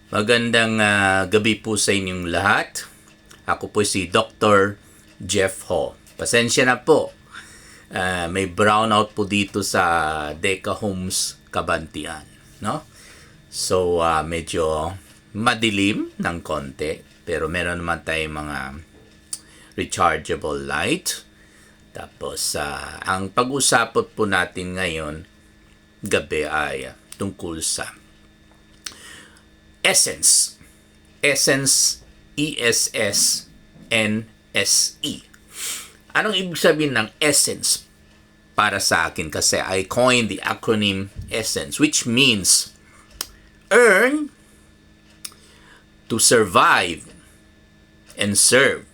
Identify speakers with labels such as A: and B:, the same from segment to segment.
A: Magandang gabi po sa inyong lahat. Ako po si Dr. Jeff Ho. Pasensya na po. May brownout po dito sa Deca Homes Kabantian, no? So medyo madilim ng konti, pero meron naman tayong mga rechargeable light. Tapos ang pag-usapan po natin ngayon gabi ay tungkol sa essence. Essence, E-S-S-N-S-E. Anong ibig sabihin ng essence para sa akin? Kasi I coined the acronym essence, which means earn, to survive, and serve.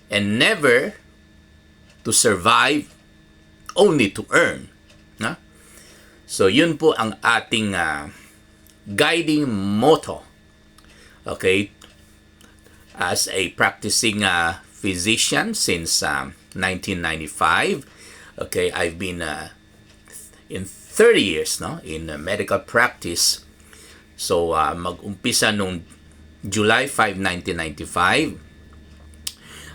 A: And never to survive, only to earn. Na? So yun po ang ating guiding motto, okay, as a practicing physician since 1995. Okay, I've been in 30 years, no, in medical practice. So mag-umpisa nung July 5, 1995.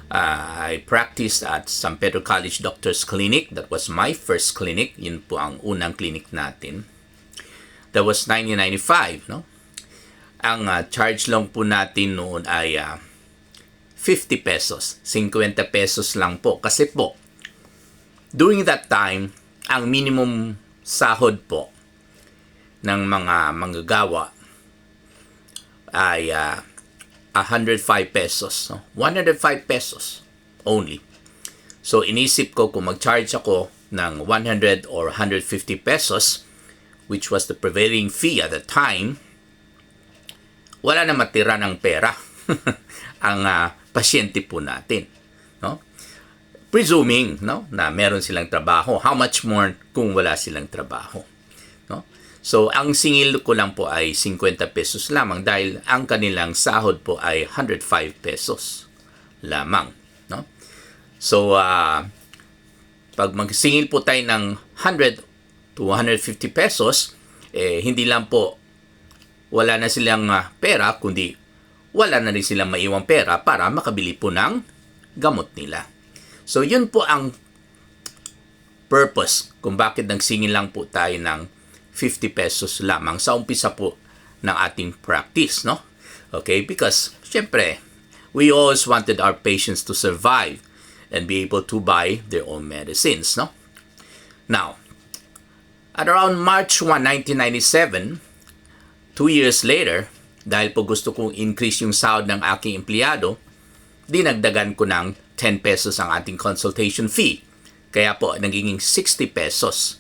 A: I practiced at San Pedro College Doctors Clinic. That was my first clinic. Yun po ang unang clinic natin. That was 1995, no? Ang charge lang po natin noon ay 50 pesos. 50 pesos lang po. Kasi po, during that time, ang minimum sahod po ng mga manggagawa ay 105 pesos. No? 105 pesos only. So, inisip ko kung mag-charge ako ng 100 or 150 pesos, which was the prevailing fee at the time, wala na matira ng pera ang pasyente po natin, no? Presuming, no, na meron silang trabaho. How much more kung wala silang trabaho, no? So ang singil ko lang po ay 50 pesos lamang dahil ang kanilang sahod po ay 105 pesos lamang, no? So pag magsingil po tayo ng 100 to 150 pesos, hindi lang po wala na silang pera, kundi wala na rin silang maiwang pera para makabili po ng gamot nila. So yun po ang purpose kung bakit nagsingil lang po tayo ng 50 pesos lamang sa umpisa po ng ating practice, no? Okay, because syempre we always wanted our patients to survive and be able to buy their own medicines, no? Now, at around March 1, 1997, 2 years later, dahil po gusto kong increase yung sahod ng aking empleyado, dinagdagan ko ng 10 pesos ang ating consultation fee. Kaya po, nagiging 60 pesos.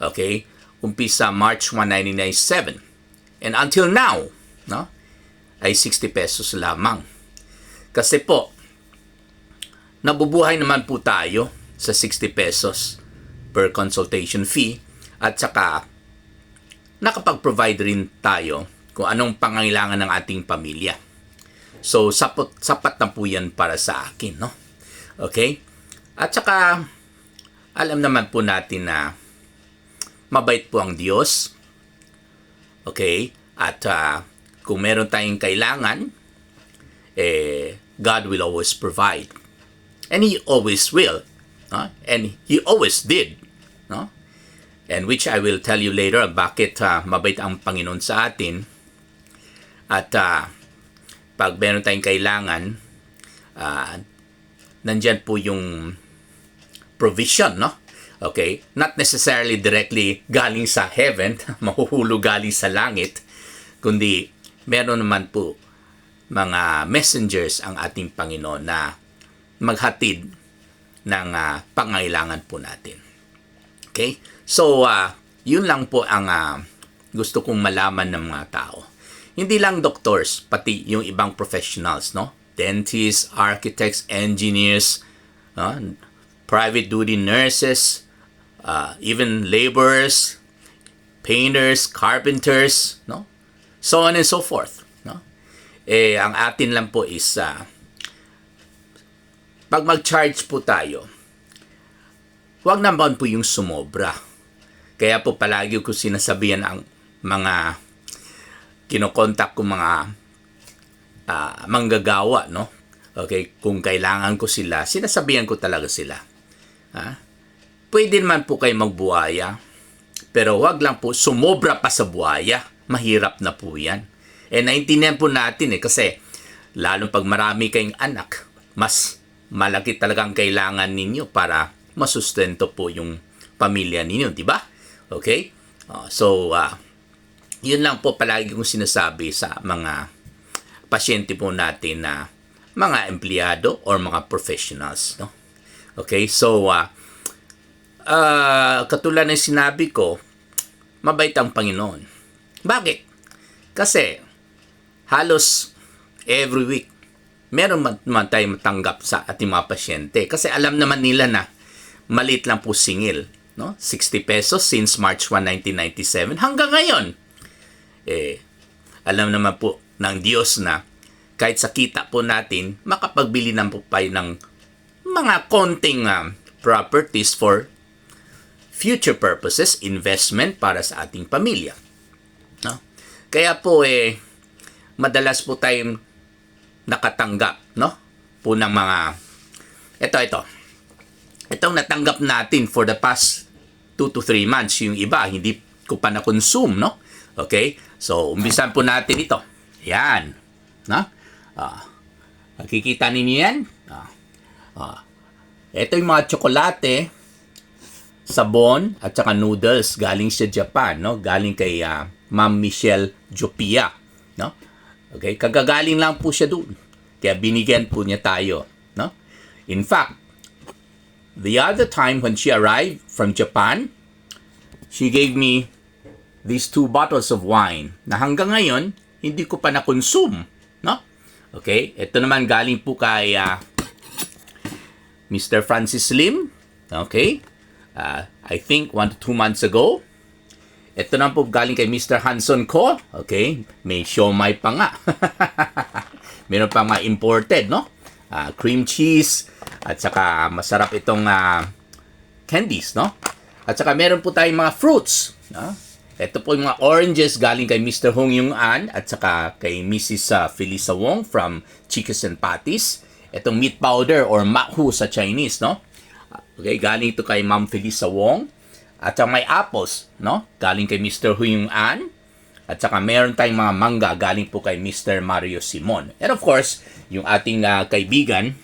A: Okay? Umpisa March 1, 1997. And until now, no, ay 60 pesos lamang. Kasi po, nabubuhay naman po tayo sa 60 pesos per consultation fee. At saka, nakapag-provide rin tayo kung anong pangangailangan ng ating pamilya. So, sapat na po yan para sa akin, no? Okay? At saka, alam naman po natin na mabait po ang Diyos. Okay? At kung meron tayong kailangan, God will always provide. And He always will. No? And He always did. No? And which I will tell you later bakit mabait ang Panginoon sa atin. At pag meron tayong kailangan, nandyan po yung provision, no? Okay? Not necessarily directly galing sa heaven, mahuhulog galing sa langit, kundi meron naman po mga messengers ang ating Panginoon na maghatid ng pangailangan po natin. Okay? So, yun lang po ang gusto kong malaman ng mga tao. Hindi lang doctors, pati yung ibang professionals, no? Dentists, architects, engineers, private duty nurses, even laborers, painters, carpenters, no? So on and so forth, no? Ang atin lang po is pag mag-charge po tayo, huwag naman po yung sumobra. Kaya po palagi ko sinasabihan ang mga kinokontak ko mga manggagawa, no? Okay, kung kailangan ko sila, sinasabihan ko talaga sila. Pwede naman po kayo magbuhaya, pero wag lang po sumobra pa sa buhaya. Mahirap na po yan. Naintindihan po natin kasi lalo pag marami kayong anak, mas malaki talagang kailangan ninyo para masustento po yung pamilya ninyo, di ba? Okay? Yun lang po palagi kong sinasabi sa mga pasyente po natin na mga empleyado or mga professionals, no? Okay? Katulad ng sinabi ko, mabait ang Panginoon. Bakit? Kasi halos every week meron man tayo matanggap sa ating mga pasyente. Kasi alam naman nila na maliit lang po singil, no? 60 pesos since March 1, 1997 hanggang ngayon. Alam naman po ng Diyos na kahit sa kita po natin, makapagbili na po tayo ng mga konting properties for future purposes, investment para sa ating pamilya. No? Kaya po madalas po tayong nakatanggap, no? Po ng mga itong natanggap natin for the past 2 to 3 months. Yung iba, hindi ko pa na-consume, no? Okay? So, umpisan po natin ito. Yan. No? Nakikita ninyo yan? Ito yung mga tsokolate, sabon, at saka noodles galing sa Japan, no? Galing kay Ma'am Michelle Jopia, no? Okay, kagagaling lang po siya doon. Kaya binigyan po niya tayo, no? In fact, the other time when she arrived from Japan, she gave me these 2 bottles of wine na hanggang ngayon hindi ko pa na-consume, no? Okay, ito naman galing po kay Mr. Francis Lim. Okay? I think 1 to 2 months ago. Ito naman po galing kay Mr. Hanson Ko. Okay? May siomai pa nga. Meron pa mga imported, no? Cream cheese. At saka masarap itong candies, no? At saka meron po tayong mga fruits. No? Ito po yung mga oranges galing kay Mr. Hong Yung An at saka kay Mrs. Felisa Wong from Chicas and Patties. Itong meat powder or mahu sa Chinese, no? Okay, galing ito kay Ma'am Felisa Wong. At saka may apples, no? Galing kay Mr. Hu Yung An. At saka meron tayong mga mangga galing po kay Mr. Mario Simon. And of course, yung ating kaibigan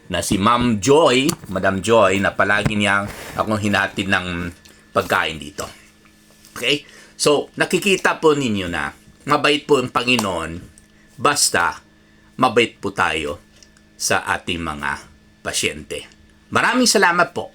A: na si Ma'am Joy, Madam Joy, na palagi niyang akong hinatid ng pagkain dito. Okay? So, nakikita po ninyo na mabait po ang Panginoon basta mabait po tayo sa ating mga pasyente. Maraming salamat po.